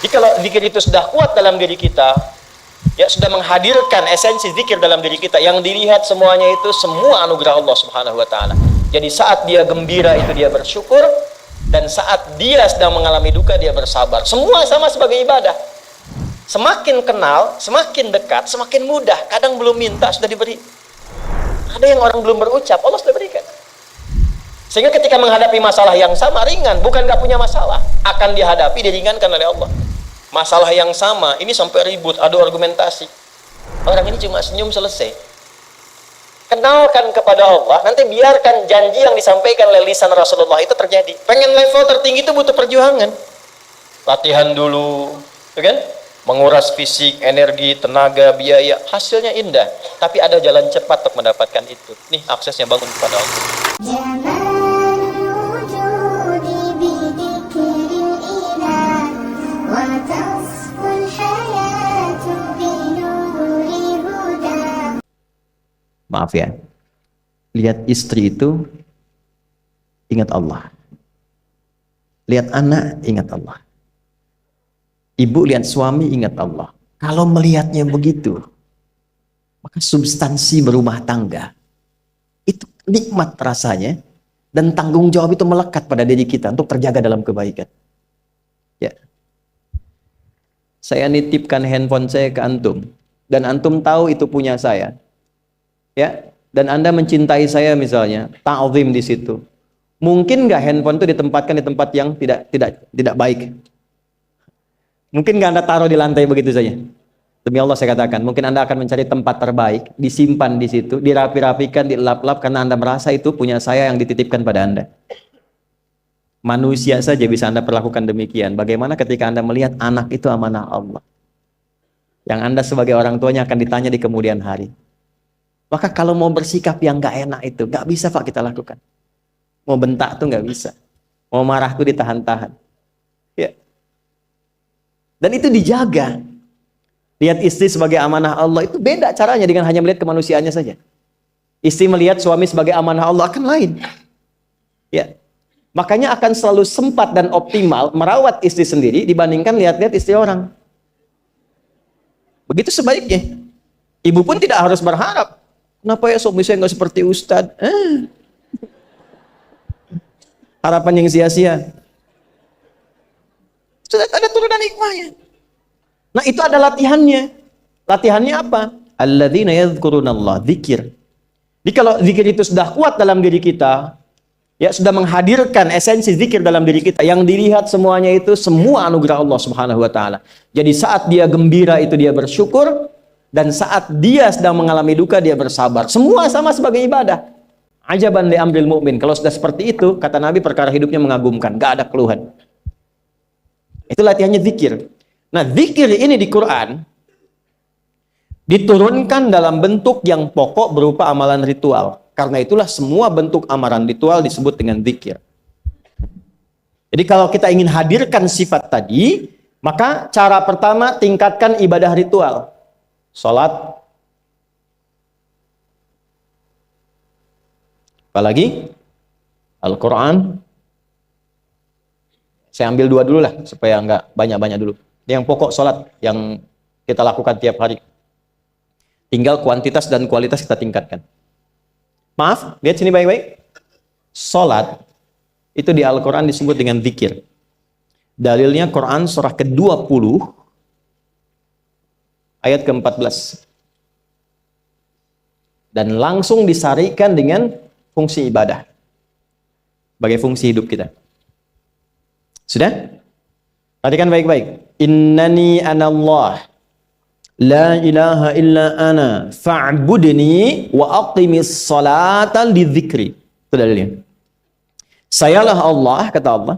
Jadi kalau zikir itu sudah kuat dalam diri kita, ya sudah menghadirkan esensi zikir dalam diri kita, yang dilihat semuanya itu semua anugerah Allah Subhanahu wa taala. Jadi saat dia gembira itu dia bersyukur, dan saat dia sedang mengalami duka dia bersabar. Semua sama sebagai ibadah. Semakin kenal, semakin dekat, semakin mudah. Kadang belum minta sudah diberi. Ada yang orang belum berucap, Allah sudah berikan. Sehingga ketika menghadapi masalah yang sama, ringan, bukan gak punya masalah, akan dihadapi, diringankan oleh Allah. Masalah yang sama, ini sampai ribut, adu argumentasi. Orang ini cuma senyum selesai. Kenalkan kepada Allah, nanti biarkan janji yang disampaikan oleh lisan Rasulullah itu terjadi. Pengen level tertinggi itu butuh perjuangan. Latihan dulu, kan? Menguras fisik, energi, tenaga, biaya, hasilnya indah. Tapi ada jalan cepat untuk mendapatkan itu. Nih aksesnya, bangun kepada Allah. Maaf ya, lihat istri itu ingat Allah, lihat anak ingat Allah, ibu lihat suami ingat Allah. Kalau melihatnya begitu, maka substansi berumah tangga itu nikmat rasanya, dan tanggung jawab itu melekat pada diri kita untuk terjaga dalam kebaikan. Ya, saya nitipkan handphone saya ke antum, dan antum tahu itu punya saya. Ya, dan Anda mencintai saya misalnya, ta'zim di situ. Mungkin nggak handphone itu ditempatkan di tempat yang tidak baik? Mungkin nggak Anda taruh di lantai begitu saja? Demi Allah saya katakan, mungkin Anda akan mencari tempat terbaik, disimpan di situ, dirapi-rapikan, dilap-lap, karena Anda merasa itu punya saya yang dititipkan pada Anda. Manusia saja bisa Anda perlakukan demikian. Bagaimana ketika Anda melihat anak itu amanah Allah, yang Anda sebagai orang tuanya akan ditanya di kemudian hari. Maka kalau mau bersikap yang gak enak itu, gak bisa Pak kita lakukan. Mau bentak tuh gak bisa. Mau marah tuh ditahan-tahan. Ya. Dan itu dijaga. Lihat istri sebagai amanah Allah, itu beda caranya dengan hanya melihat kemanusiaannya saja. Istri melihat suami sebagai amanah Allah akan lain. Ya. Makanya akan selalu sempat dan optimal merawat istri sendiri dibandingkan lihat-lihat istri orang. Begitu sebaiknya. Ibu pun tidak harus berharap, kenapa ya suami saya nggak seperti Ustadz? Harapan yang sia-sia. Sudah ada turunan hikmahnya. Nah itu ada latihannya. Latihannya apa? Alladzina yadhkurunallah, zikir. Jadi kalau zikir itu sudah kuat dalam diri kita, ya sudah menghadirkan esensi zikir dalam diri kita, yang dilihat semuanya itu semua anugerah Allah Subhanahu wa taala. Jadi saat dia gembira itu dia bersyukur, dan saat dia sedang mengalami duka dia bersabar. Semua sama sebagai ibadah. Ajaban li amril mu'min. Kalau sudah seperti itu, kata Nabi, perkara hidupnya mengagumkan, gak ada keluhan. Itu latihannya zikir. Nah, zikir ini di Quran diturunkan dalam bentuk yang pokok berupa amalan ritual. Karena itulah semua bentuk amalan ritual disebut dengan zikir. Jadi kalau kita ingin hadirkan sifat tadi, maka cara pertama tingkatkan ibadah ritual. Salat, apalagi Al-Quran. Saya ambil dua dulu lah supaya nggak banyak-banyak dulu. Yang pokok salat yang kita lakukan tiap hari. Tinggal kuantitas dan kualitas kita tingkatkan. Maaf, lihat sini baik-baik. Salat itu di Al-Quran disebut dengan zikir. Dalilnya Quran surah ke-20 ayat ke-14. Dan langsung disarikan dengan fungsi ibadah sebagai fungsi hidup kita. Sudah? Perhatikan baik-baik. Innani anallah la ilaha illa ana fa'budni wa aqimis salata lidzikri. Itu dalilnya. Sayalah Allah, kata Allah.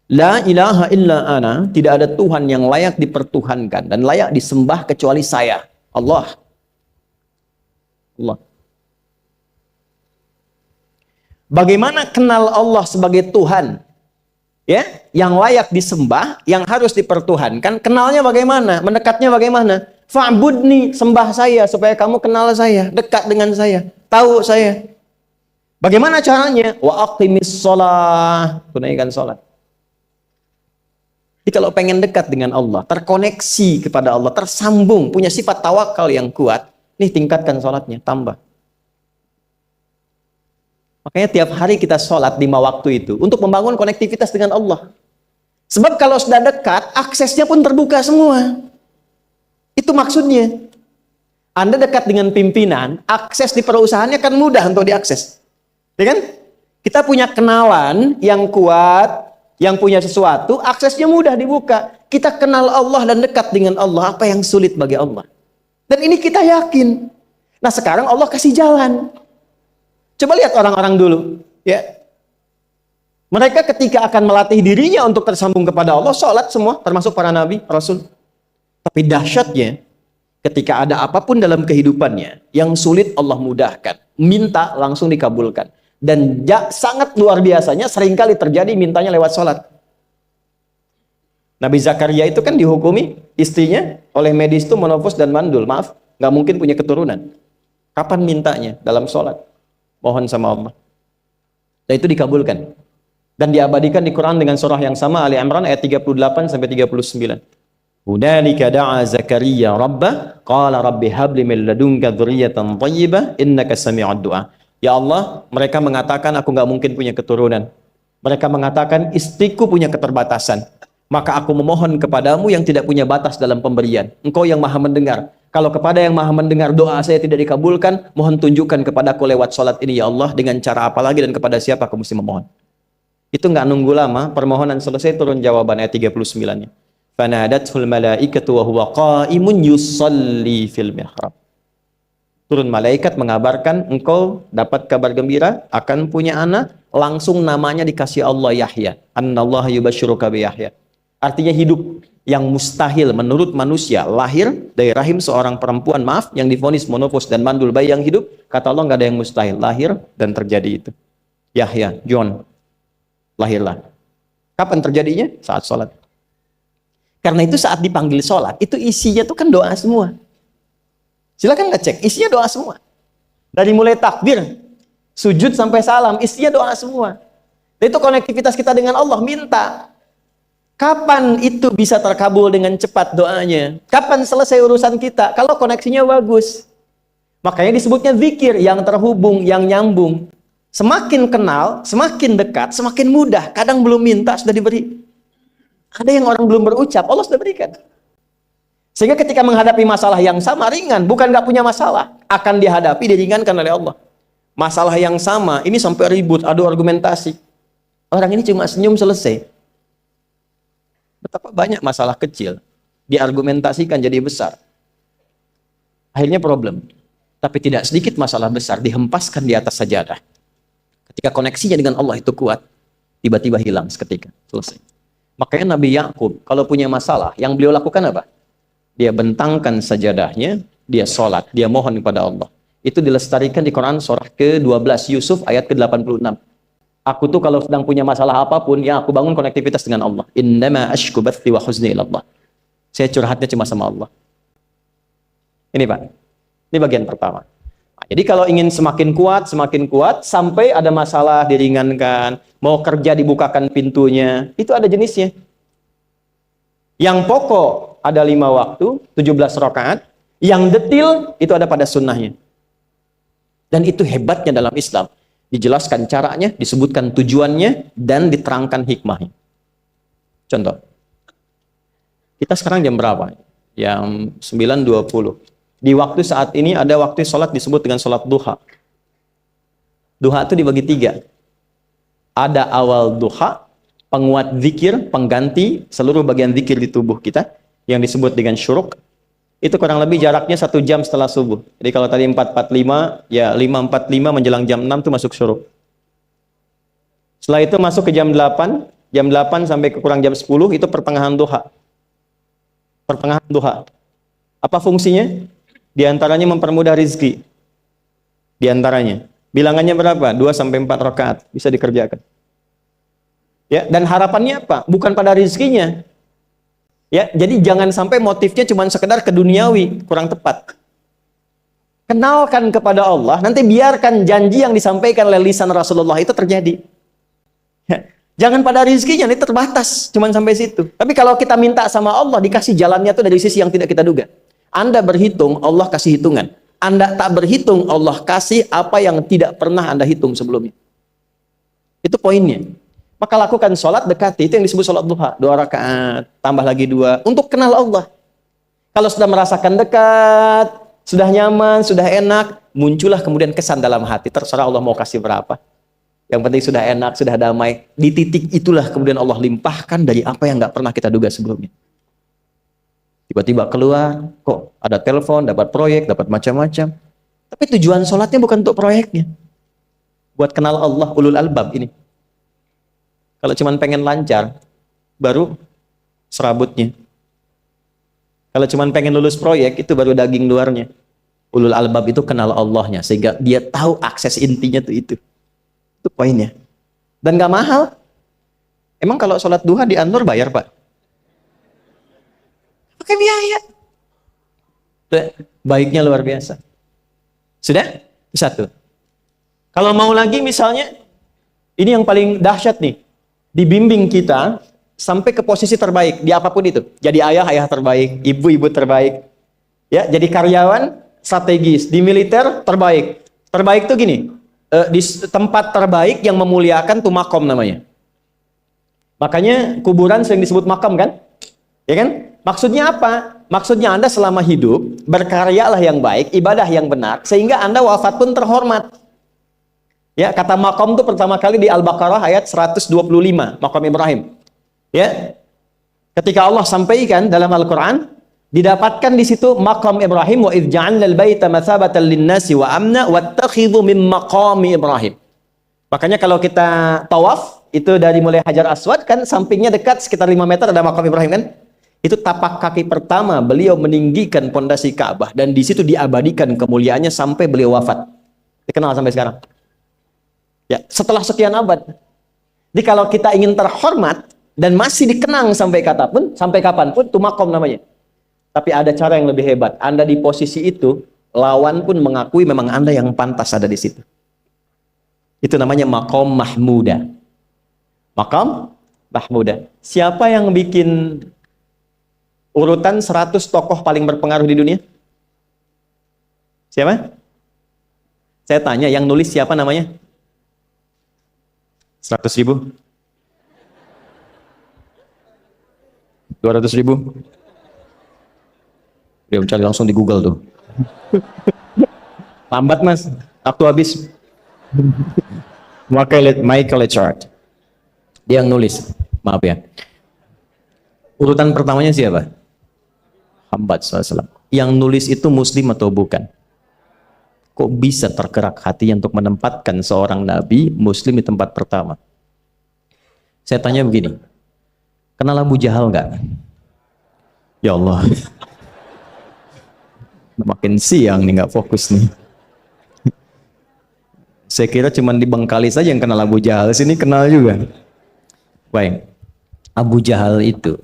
La ilaha illa ana, tidak ada Tuhan yang layak dipertuhankan dan layak disembah kecuali saya, Allah. Allah. Bagaimana kenal Allah sebagai Tuhan? Ya, yang layak disembah, yang harus dipertuhankan, kenalnya bagaimana? Mendekatnya bagaimana? Fa'budni, sembah saya supaya kamu kenal saya, dekat dengan saya, tahu saya. Bagaimana caranya? Wa aqimis shalah, tunaikan salat. Jadi kalau pengen dekat dengan Allah, terkoneksi kepada Allah, tersambung, punya sifat tawakal yang kuat, nih tingkatkan sholatnya, tambah. Makanya tiap hari kita sholat 5 waktu itu untuk membangun konektivitas dengan Allah. Sebab kalau sudah dekat, aksesnya pun terbuka semua. Itu maksudnya. Anda dekat dengan pimpinan, akses di perusahaannya kan mudah untuk diakses. Ya kan? Kita punya kenalan yang kuat, yang punya sesuatu, aksesnya mudah dibuka. Kita kenal Allah dan dekat dengan Allah, apa yang sulit bagi Allah. Dan ini kita yakin. Nah sekarang Allah kasih jalan. Coba lihat orang-orang dulu, ya. Mereka ketika akan melatih dirinya untuk tersambung kepada Allah, sholat semua, termasuk para nabi, rasul. Tapi dahsyatnya, ketika ada apapun dalam kehidupannya, yang sulit Allah mudahkan. Minta langsung dikabulkan. Dan sangat luar biasanya, seringkali terjadi mintanya lewat sholat. Nabi Zakaria itu kan dihukumi istrinya oleh medis itu menopause dan mandul. Maaf, nggak mungkin punya keturunan. Kapan mintanya? Dalam sholat. Mohon sama Allah. Dan itu dikabulkan. Dan diabadikan di Quran dengan surah yang sama, Ali Imran ayat 38 sampai 39. Hunalika da'a Zakaria rabbah qala rabbi habli min ladunka dzurriyyatan thayyibah innaka sami'ud du'a. Ya Allah, mereka mengatakan aku nggak mungkin punya keturunan. Mereka mengatakan istriku punya keterbatasan. Maka aku memohon kepadamu yang tidak punya batas dalam pemberian. Engkau yang maha mendengar. Kalau kepada yang maha mendengar doa saya tidak dikabulkan, mohon tunjukkan kepadaku lewat sholat ini ya Allah, dengan cara apa lagi dan kepada siapa aku mesti memohon. Itu nggak nunggu lama, permohonan selesai turun jawaban ayat 39-nya. Fanadathul malaikatu wa huwa qa'imun yusalli fil mihrab. Turun malaikat mengabarkan engkau dapat kabar gembira akan punya anak, langsung namanya dikasih Allah Yahya. Annallaha yubasyiruka bi Yahya. Artinya hidup yang mustahil menurut manusia, lahir dari rahim seorang perempuan, maaf, yang divonis monopause dan mandul, bayi yang hidup, kata Allah nggak ada yang mustahil, lahir dan terjadi itu. Yahya, John, lahirlah. Kapan terjadinya? Saat sholat. Karena itu saat dipanggil sholat, itu isinya tuh kan doa semua. Silakan ngecek, isinya doa semua. Dari mulai takbir, sujud sampai salam, isinya doa semua. Dan itu konektivitas kita dengan Allah, minta. Kapan itu bisa terkabul dengan cepat doanya? Kapan selesai urusan kita? Kalau koneksinya bagus. Makanya disebutnya zikir yang terhubung, yang nyambung. Semakin kenal, semakin dekat, semakin mudah. Kadang belum minta, sudah diberi. Ada yang orang belum berucap, Allah sudah berikan. Sehingga ketika menghadapi masalah yang sama, ringan. Bukan nggak punya masalah. Akan dihadapi, diringankan oleh Allah. Masalah yang sama, ini sampai ribut, adu argumentasi. Orang ini cuma senyum, selesai. Betapa banyak masalah kecil diargumentasikan jadi besar. Akhirnya problem. Tapi tidak sedikit masalah besar dihempaskan di atas sajadah. Ketika koneksinya dengan Allah itu kuat, tiba-tiba hilang seketika. Selesai. Makanya Nabi Yakub kalau punya masalah, yang beliau lakukan apa? Dia bentangkan sajadahnya, dia sholat, dia mohon kepada Allah. Itu dilestarikan di Quran surah ke-12 Yusuf ayat ke-86. Aku tuh kalau sedang punya masalah apapun, yang aku bangun konektivitas dengan Allah. Innama ashku bathi wa huzni ilallah. Saya curhatnya cuma sama Allah. Ini Pak, ini bagian pertama. Nah, jadi kalau ingin semakin kuat, sampai ada masalah diringankan, mau kerja dibukakan pintunya, itu ada jenisnya. Yang pokok ada 5 waktu, 17 rakaat. Yang detil itu ada pada sunnahnya. Dan itu hebatnya dalam Islam. Dijelaskan caranya, disebutkan tujuannya, dan diterangkan hikmahnya. Contoh. Kita sekarang jam berapa? Jam 9.20. Di waktu saat ini ada waktu sholat disebut dengan sholat duha. Duha itu dibagi 3. Ada awal duha, penguat zikir, pengganti seluruh bagian zikir di tubuh kita, yang disebut dengan syuruk. Itu kurang lebih jaraknya 1 jam setelah subuh. Jadi kalau tadi 4.45, ya 5.45 menjelang jam 6 itu masuk syuruk. Setelah itu masuk ke jam 8 sampai ke kurang jam 10 itu pertengahan duha. Pertengahan duha. Apa fungsinya? Di antaranya mempermudah rizki. Di antaranya. Bilangannya berapa? 2 sampai 4 rakaat bisa dikerjakan. Ya, dan harapannya apa? Bukan pada rizkinya. Ya, jadi jangan sampai motifnya cuma sekedar keduniawi, kurang tepat. Kenalkan kepada Allah, nanti biarkan janji yang disampaikan oleh lisan Rasulullah itu terjadi. Ya, Jangan pada rizkinya, ini terbatas, cuman sampai situ. Tapi kalau kita minta sama Allah, dikasih jalannya tuh dari sisi yang tidak kita duga. Anda berhitung, Allah kasih hitungan. Anda tak berhitung, Allah kasih apa yang tidak pernah Anda hitung sebelumnya. Itu poinnya. Maka lakukan sholat dekati, itu yang disebut sholat duha. 2 rakaat, tambah lagi 2, untuk kenal Allah. Kalau sudah merasakan dekat, sudah nyaman, sudah enak, muncullah kemudian kesan dalam hati. Terserah Allah mau kasih berapa. Yang penting sudah enak, sudah damai. Di titik itulah kemudian Allah limpahkan dari apa yang nggak pernah kita duga sebelumnya. Tiba-tiba keluar, kok ada telepon, dapat proyek, dapat macam-macam. Tapi tujuan sholatnya bukan untuk proyeknya. Buat kenal Allah, ulul albab ini. Kalau cuma pengen lancar, baru serabutnya. Kalau cuma pengen lulus proyek, itu baru daging luarnya. Ulul albab itu kenal Allahnya, sehingga dia tahu akses intinya tuh itu. Itu poinnya. Dan gak mahal. Emang kalau sholat duha di Anur bayar, Pak? Pakai biaya. Baiknya luar biasa. Sudah? Satu. Kalau mau lagi misalnya, ini yang paling dahsyat nih. Dibimbing kita sampai ke posisi terbaik di apapun itu. Jadi ayah terbaik, ibu terbaik. Ya, jadi karyawan strategis, di militer terbaik. Terbaik tuh gini, di tempat terbaik yang memuliakan tuh makom namanya. Makanya kuburan sering disebut makam kan? Ya kan? Maksudnya apa? Maksudnya Anda selama hidup berkaryalah yang baik, ibadah yang benar, sehingga Anda wafat pun terhormat. Ya, kata makom itu pertama kali di Al-Baqarah ayat 125, makom Ibrahim. Ya. Ketika Allah sampaikan dalam Al-Qur'an, didapatkan di situ makom Ibrahim, wa idz ja'alna al-baita matsabatan lin-nasi wa amna wattakhidhu min maqami Ibrahim. Makanya kalau kita tawaf, itu dari mulai Hajar Aswad kan sampingnya dekat sekitar 5 meter ada makom Ibrahim kan? Itu tapak kaki pertama beliau meninggikan pondasi Ka'bah, dan di situ diabadikan kemuliaannya sampai beliau wafat. Dikenal sampai sekarang. Ya, setelah sekian abad. Jadi kalau kita ingin terhormat dan masih dikenang sampai kapanpun, itu makom namanya. Tapi ada cara yang lebih hebat. Anda di posisi itu, lawan pun mengakui memang Anda yang pantas ada di situ. Itu namanya makom mahmuda. Makom mahmuda. Siapa yang bikin urutan 100 tokoh paling berpengaruh di dunia? Siapa? Saya tanya, yang nulis siapa namanya? 100.000? 200.000? Dia mencari langsung di Google tuh. Lambat mas, waktu habis. Michael Chart. Dia yang nulis, maaf ya. Urutan pertamanya siapa? Muhammad SAW. Yang nulis itu muslim atau bukan? Kok bisa tergerak hatinya untuk menempatkan seorang nabi muslim di tempat pertama? Saya tanya begini, kenal Abu Jahal nggak? Ya Allah, makin siang nih nggak fokus nih. Saya kira cuma di Bengkali saja yang kenal Abu Jahal, sini kenal juga. Baik, Abu Jahal itu,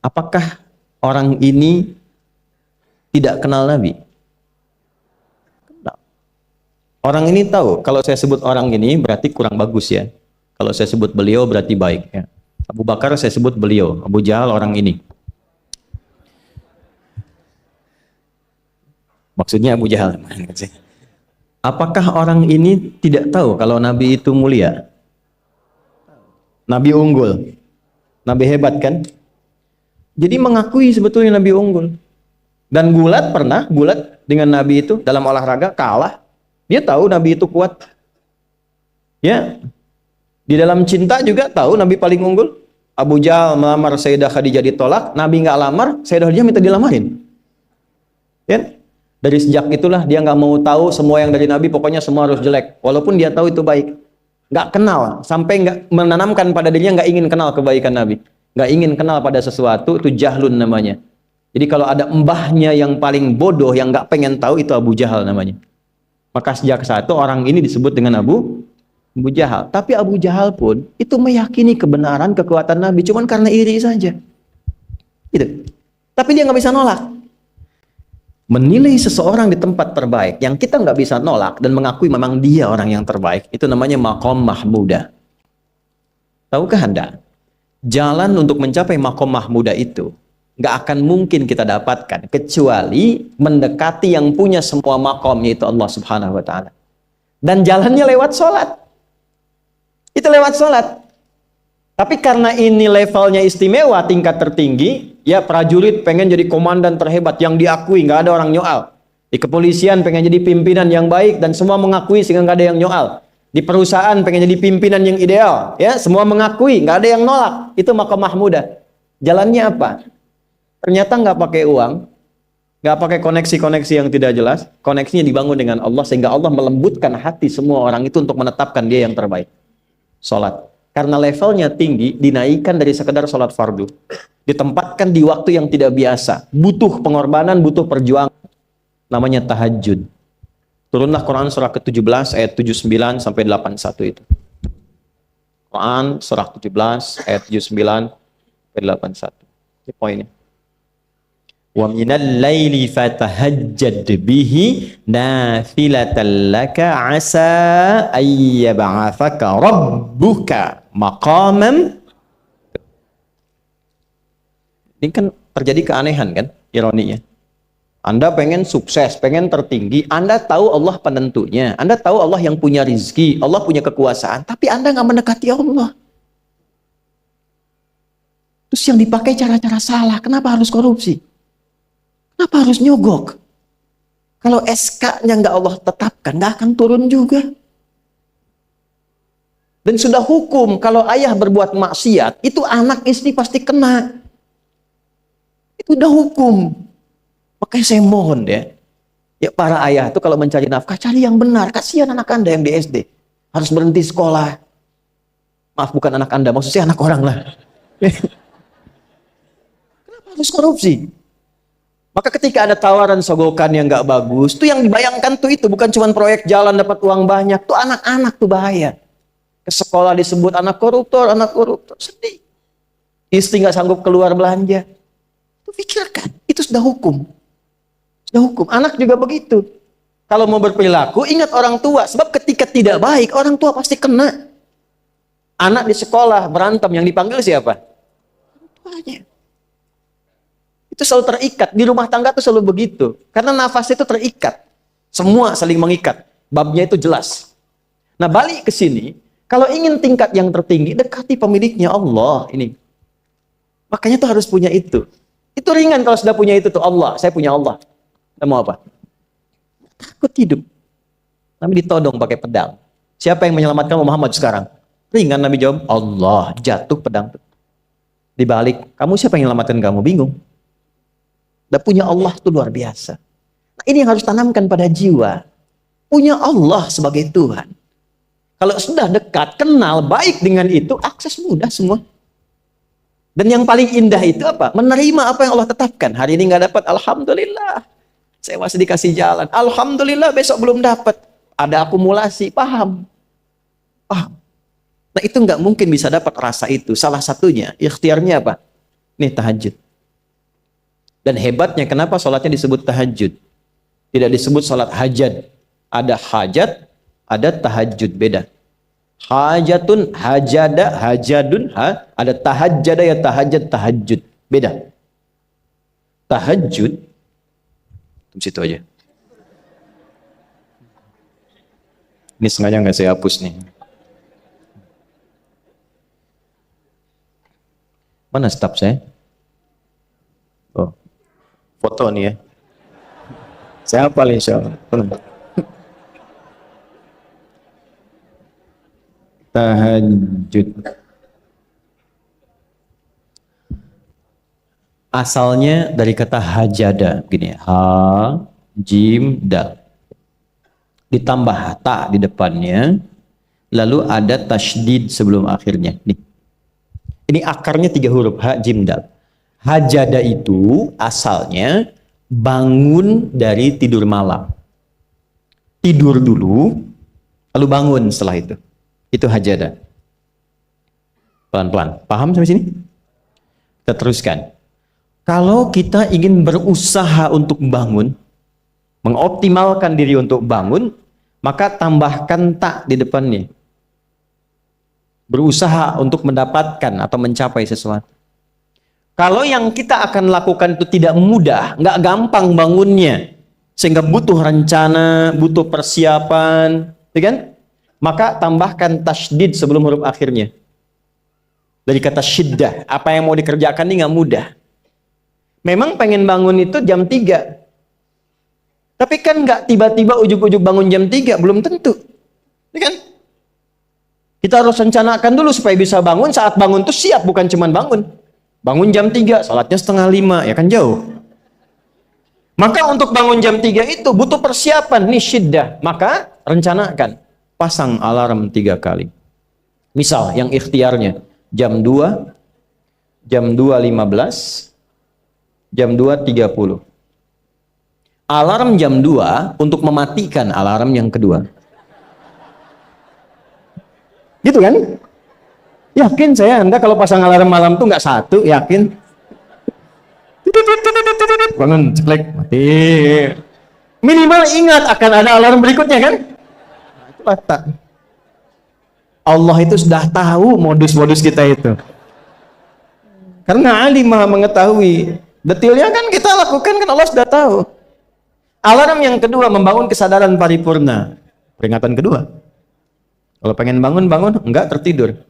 apakah orang ini tidak kenal Nabi? Orang ini tahu, kalau saya sebut orang ini berarti kurang bagus ya. Kalau saya sebut beliau berarti baik ya. Abu Bakar saya sebut beliau, Abu Jahal orang ini. Maksudnya Abu Jahal. Apakah orang ini tidak tahu kalau Nabi itu mulia? Nabi unggul. Nabi hebat kan? Jadi mengakui sebetulnya Nabi unggul. Dan gulat dengan Nabi itu dalam olahraga kalah. Dia tahu Nabi itu kuat. Ya. Di dalam cinta juga tahu Nabi paling unggul. Abu Jahal melamar Sayyidah Khadijah ditolak, Nabi nggak lamar, Sayyidah Khadijah minta dilamarin. Ya. Dari sejak itulah dia nggak mau tahu semua yang dari Nabi, pokoknya semua harus jelek. Walaupun dia tahu itu baik. Nggak kenal, sampai nggak menanamkan pada dirinya nggak ingin kenal kebaikan Nabi. Nggak ingin kenal pada sesuatu, itu jahlun namanya. Jadi kalau ada mbahnya yang paling bodoh, yang nggak pengen tahu, itu Abu Jahal namanya. Maka sejak saat itu orang ini disebut dengan Abu Jahal. Tapi Abu Jahal pun itu meyakini kebenaran, kekuatan Nabi, cuman karena iri saja. Gitu. Tapi dia nggak bisa nolak. Menilai seseorang di tempat terbaik yang kita nggak bisa nolak dan mengakui memang dia orang yang terbaik, itu namanya maqam mahmuda. Tahukah Anda, jalan untuk mencapai maqam mahmudah itu nggak akan mungkin kita dapatkan kecuali mendekati yang punya semua maqam, yaitu Allah Subhanahu wa taala. Dan jalannya lewat sholat. Itu lewat sholat. Tapi karena ini levelnya istimewa, tingkat tertinggi, ya prajurit pengen jadi komandan terhebat yang diakui, nggak ada orang nyoal. Di kepolisian pengen jadi pimpinan yang baik dan semua mengakui sehingga nggak ada yang nyoal. Di perusahaan pengen jadi pimpinan yang ideal, ya semua mengakui, nggak ada yang nolak. Itu maqam mahmudah. Jalannya apa? Ternyata nggak pakai uang, nggak pakai koneksi-koneksi yang tidak jelas. Koneksinya dibangun dengan Allah sehingga Allah melembutkan hati semua orang itu untuk menetapkan dia yang terbaik. Sholat. Karena levelnya tinggi, dinaikkan dari sekedar sholat fardu. Ditempatkan di waktu yang tidak biasa. Butuh pengorbanan, butuh perjuangan. Namanya tahajud. Turunlah Quran surah ke-17 ayat 79 sampai 81 itu. Quran surah 17 ayat 79 sampai 81. Ini poinnya. Wa minal laili fatahajjad bihi nafilatan laka asa ay yab'atsaka rabbuka maqaman. Ini kan terjadi keanehan kan, ironinya. Anda pengen sukses, pengen tertinggi, Anda tahu Allah penentunya, Anda tahu Allah yang punya rizki, Allah punya kekuasaan, tapi Anda nggak mendekati Allah. Terus yang dipakai cara-cara salah, kenapa harus korupsi? Kenapa harus nyogok? Kalau SK-nya nggak Allah tetapkan, nggak akan turun juga. Dan sudah hukum, kalau ayah berbuat maksiat, itu anak istri pasti kena. Itu udah hukum. Makanya saya mohon ya para ayah itu kalau mencari nafkah, cari yang benar. Kasihan anak Anda yang di SD. Harus berhenti sekolah. Maaf, bukan anak Anda, maksud saya anak orang lah. Kenapa harus korupsi? Maka ketika ada tawaran sogokan yang nggak bagus, tuh yang dibayangkan tuh itu bukan cuma proyek jalan dapat uang banyak, tuh anak-anak tuh bahaya. Ke sekolah disebut anak koruptor, sedih. Istri nggak sanggup keluar belanja. Tuh pikirkan, itu sudah hukum. Sudah hukum. Anak juga begitu. Kalau mau berperilaku, ingat orang tua. Sebab ketika tidak baik, orang tua pasti kena. Anak di sekolah berantem, yang dipanggil siapa? Orang tuanya. Itu selalu terikat. Di rumah tangga itu selalu begitu. Karena nafas itu terikat. Semua saling mengikat. Babnya itu jelas. Nah, balik ke sini. Kalau ingin tingkat yang tertinggi, dekati pemiliknya Allah. Ini. Makanya tuh harus punya itu. Itu ringan kalau sudah punya itu tuh Allah. Saya punya Allah. Kita mau apa? Takut hidup. Nabi ditodong pakai pedang. Siapa yang menyelamatkan Muhammad sekarang? Ringan Nabi jawab, Allah. Jatuh pedang. Dibalik, kamu siapa yang menyelamatkan kamu? Bingung. Dan punya Allah itu luar biasa. Nah, ini yang harus tanamkan pada jiwa. Punya Allah sebagai Tuhan. Kalau sudah dekat, kenal, baik dengan itu, akses mudah semua. Dan yang paling indah itu apa? Menerima apa yang Allah tetapkan. Hari ini nggak dapat, alhamdulillah. Saya masih dikasih jalan. Alhamdulillah, besok belum dapat. Ada akumulasi, paham. Nah, itu nggak mungkin bisa dapat rasa itu. Salah satunya, ikhtiarnya apa? Nih, tahajud. Dan hebatnya kenapa sholatnya disebut tahajud? Tidak disebut sholat hajat. Ada hajat, ada tahajud, beda. Hajatun, hajada, hajadun, ada tahajjada ya tahajjud, tahajud. Beda. Tahajud, di situ aja. Ini sengaja nggak saya hapus nih. Mana staf saya? Oh, foto nih ya. Saya hafal insya Allah. Tahajud. Asalnya dari kata hajada, begini ya. Ha, jim, dal. Ditambah ta di depannya, lalu ada tasydid sebelum akhirnya. Nih. Ini akarnya 3 huruf, ha, jim, dal. Hajada itu asalnya bangun dari tidur malam. Tidur dulu, lalu bangun setelah itu. Itu hajada. Pelan-pelan. Paham sampai sini? Kita teruskan. Kalau kita ingin berusaha untuk bangun, mengoptimalkan diri untuk bangun, maka tambahkan tak di depannya. berusaha untuk mendapatkan atau mencapai sesuatu. Kalau yang kita akan lakukan itu tidak mudah, nggak gampang bangunnya, sehingga butuh rencana, butuh persiapan, ya kan? Maka tambahkan tasydid sebelum huruf akhirnya. Dari kata syiddah, apa yang mau dikerjakan ini nggak mudah. Memang pengen bangun itu jam 3. Tapi kan nggak tiba-tiba ujuk-ujuk bangun jam 3, belum tentu. Ya kan? Kita harus rencanakan dulu supaya bisa bangun, saat bangun tuh siap, bukan cuman bangun. Bangun jam 3, salatnya 4:30, ya kan jauh. Maka untuk bangun jam 3 itu butuh persiapan, nih syiddah. Maka rencanakan, pasang alarm 3 kali. Misal yang ikhtiarnya jam 2, jam 2.15, jam 2.30. Alarm jam 2 untuk mematikan alarm yang kedua. Gitu kan? Yakin saya Anda kalau pasang alarm malam tuh nggak satu, yakin? Bangun, ceklek, mati. Minimal ingat akan ada alarm berikutnya kan? Nah, itulah tak. Allah itu sudah tahu modus-modus kita itu. Karena alim maha mengetahui. Detailnya kan kita lakukan kan Allah sudah tahu. Alarm yang kedua membangun kesadaran paripurna. Peringatan kedua. Kalau pengen bangun, enggak tertidur.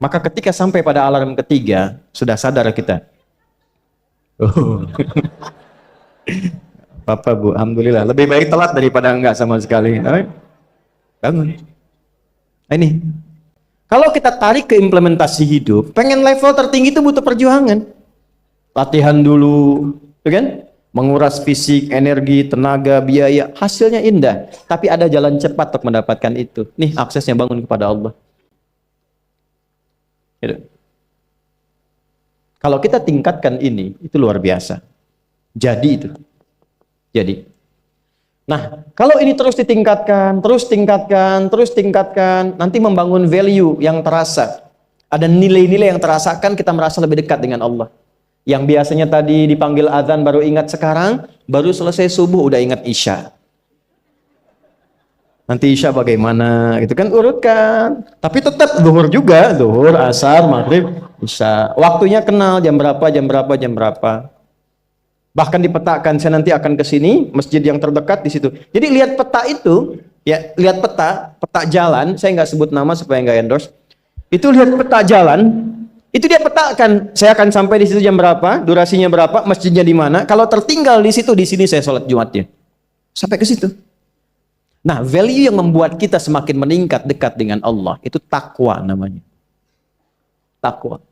Maka ketika sampai pada alarm ketiga, sudah sadar kita. Oh. Papa Bu, alhamdulillah. Lebih baik telat daripada enggak sama sekali. Bangun. Ini. Kalau kita tarik ke implementasi hidup, pengen level tertinggi itu butuh perjuangan. Latihan dulu, kan? Menguras fisik, energi, tenaga, biaya, hasilnya indah. Tapi ada jalan cepat untuk mendapatkan itu. Nih aksesnya bangun kepada Allah. Gitu. Kalau kita tingkatkan ini, itu luar biasa. Jadi itu. Jadi. Nah, kalau ini terus ditingkatkan, nanti membangun value yang terasa. Ada nilai-nilai yang terasakan, kita merasa lebih dekat dengan Allah. Yang biasanya tadi dipanggil azan baru ingat sekarang, baru selesai subuh udah ingat isya. Nanti isya bagaimana? Itu kan urutkan. Tapi tetap zuhur juga, zuhur, asar, maghrib, isya. Waktunya kenal jam berapa. Bahkan dipetakan, saya nanti akan ke sini, masjid yang terdekat di situ. Jadi lihat peta itu, ya lihat peta jalan, saya nggak sebut nama supaya nggak endorse. Itu lihat peta jalan. Itu dia petakan, saya akan sampai di situ jam berapa, durasinya berapa, masjidnya di mana. Kalau tertinggal di situ, di sini saya sholat Jumatnya. Sampai ke situ. Nah, value yang membuat kita semakin meningkat dekat dengan Allah, itu takwa namanya. Takwa.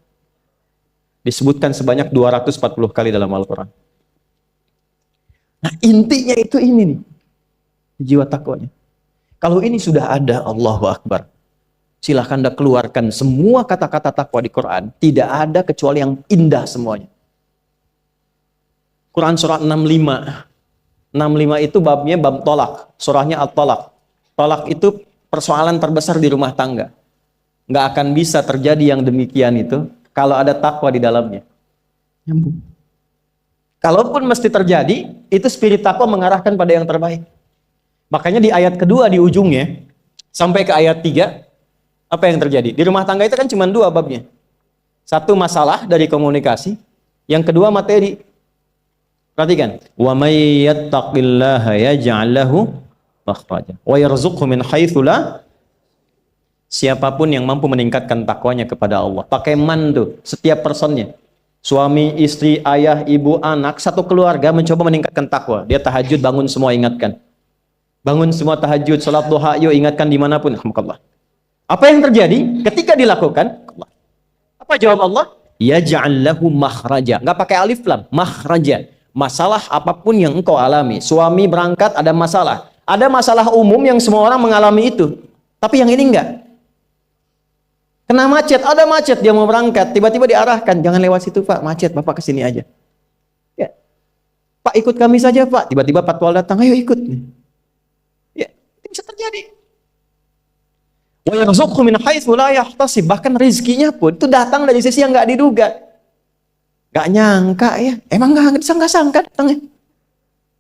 Disebutkan sebanyak 240 kali dalam Al-Quran. Nah, intinya itu ini nih. Jiwa takwanya. Kalau ini sudah ada, Allahu Akbar. Silahkan Anda keluarkan semua kata-kata takwa di Quran. Tidak ada kecuali yang indah semuanya. Quran surah 65. 65 itu babnya bab tolak. Surahnya At-Tolak. Tolak itu persoalan terbesar di rumah tangga. Nggak akan bisa terjadi yang demikian itu kalau ada takwa di dalamnya. Nyambung. Kalaupun mesti terjadi, itu spirit takwa mengarahkan pada yang terbaik. Makanya di ayat kedua di ujungnya, sampai ke ayat 3, apa yang terjadi? Di rumah tangga itu kan cuma 2 babnya. Satu masalah dari komunikasi, yang kedua materi. Perhatikan. Wa may yattaqillaha yaj'al lahu makhraja wa yarzuqhu min haitsu la. Siapapun yang mampu meningkatkan takwanya kepada Allah. Pakai man tuh, setiap personnya. Suami, istri, ayah, ibu, anak, satu keluarga mencoba meningkatkan takwa. Dia tahajud, bangun semua ingatkan. Bangun semua tahajud, salat duha, yuk ingatkan dimanapun. Alhamdulillah. Apa yang terjadi ketika dilakukan? Apa jawab Allah? Yaj'al lahu makhraja. Enggak pakai alif lam, makhraja. Masalah apapun yang engkau alami. Suami berangkat ada masalah. Ada masalah umum yang semua orang mengalami itu. Tapi yang ini enggak. Kena macet, ada macet dia mau berangkat, tiba-tiba diarahkan, jangan lewat situ Pak, macet, Bapak kesini aja. Ya. Pak ikut kami saja Pak, tiba-tiba patwal datang, ayo ikut. Ya, itu bisa terjadi. Wa yarzuqhu min haitsu la yahtasib, bahkan rezekinya pun itu datang dari sisi yang enggak diduga. Enggak nyangka ya, emang enggak sangka datangnya.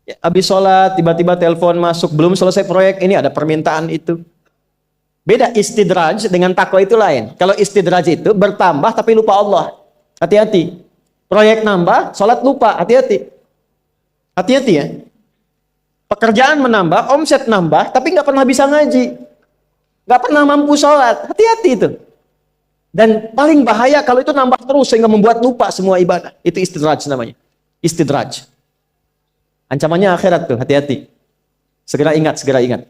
Ya, habis sholat tiba-tiba telepon masuk, belum selesai proyek ini ada permintaan itu. Beda istidraj dengan takwa itu lain. Kalau istidraj itu bertambah tapi lupa Allah. Hati-hati. Proyek nambah, sholat lupa. Hati-hati. Hati-hati ya. Pekerjaan menambah, omset nambah, tapi nggak pernah bisa ngaji. Nggak pernah mampu sholat. Hati-hati itu. Dan paling bahaya kalau itu nambah terus sehingga membuat lupa semua ibadah. Itu istidraj namanya. Istidraj. Ancamannya akhirat tuh, hati-hati. Segera ingat, segera ingat.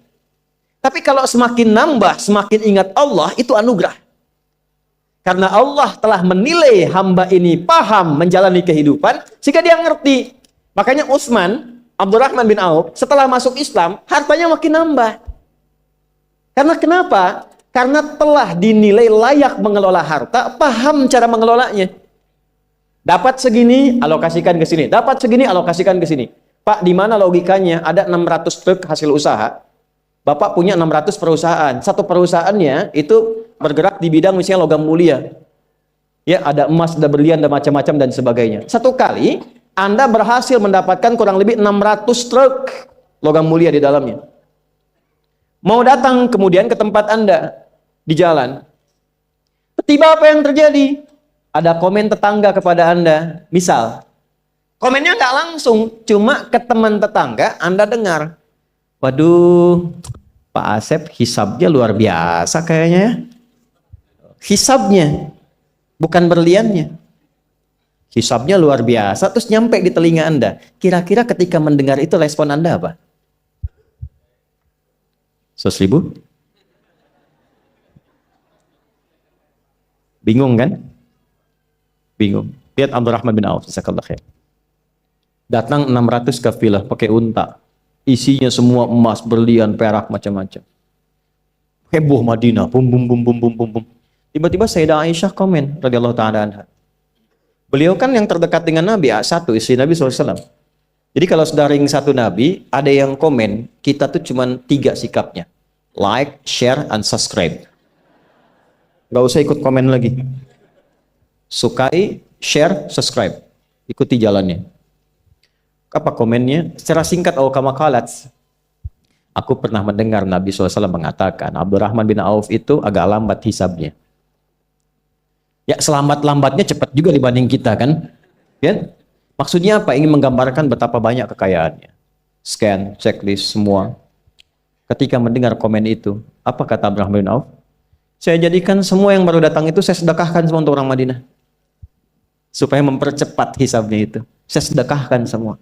Tapi kalau semakin nambah, semakin ingat Allah, itu anugerah. Karena Allah telah menilai hamba ini paham menjalani kehidupan, sehingga dia ngerti. Makanya Utsman, Abdurrahman bin Auf, setelah masuk Islam, hartanya makin nambah. Karena kenapa? Karena telah dinilai layak mengelola harta, paham cara mengelolanya. Dapat segini, alokasikan ke sini. Dapat segini, alokasikan ke sini. Pak, di mana logikanya ada 600 truk hasil usaha? Bapak punya 600 perusahaan. Satu perusahaannya itu bergerak di bidang misalnya logam mulia. Ya, ada emas, ada berlian, ada macam-macam dan sebagainya. Satu kali Anda berhasil mendapatkan kurang lebih 600 truk logam mulia di dalamnya. Mau datang kemudian ke tempat Anda di jalan. Tiba apa yang terjadi? Ada komen tetangga kepada Anda. Misal, komennya nggak langsung, cuma ke teman tetangga Anda dengar. Waduh, Pak Asep hisabnya luar biasa kayaknya ya. Hisabnya, bukan berliannya. Hisabnya luar biasa, terus nyampe di telinga Anda. Kira-kira ketika mendengar itu respon Anda apa? 100.000? Bingung kan? Bingung. Lihat Abdurrahman bin Auf, jazakallahu khair. Datang 600 kafilah pakai unta. Isinya semua emas, berlian, perak, macam-macam. Heboh Madinah, bum bum bum bum bum bum bum. Tiba-tiba Sayyidah Aisyah komen radhiyallahu taala anha. Beliau kan yang terdekat dengan Nabi, satu istri Nabi SAW. Jadi kalau sudah ring satu Nabi, ada yang komen, kita tuh cuman 3 sikapnya. Like, share, and subscribe. Gak usah ikut komen lagi. Sukai, share, subscribe. Ikuti jalannya. Apa komennya? Secara singkat, kama qalat. Aku pernah mendengar Nabi SAW mengatakan, Abdurrahman bin Auf itu agak lambat hisabnya. Ya, selambat-lambatnya cepat juga dibanding kita kan? Ya? Maksudnya apa? Ingin menggambarkan betapa banyak kekayaannya. Scan, checklist, semua. Ketika mendengar komen itu, apa kata Abdurrahman bin Auf? Saya jadikan semua yang baru datang itu saya sedekahkan semua untuk orang Madinah. Supaya mempercepat hisabnya itu. Saya sedekahkan semua.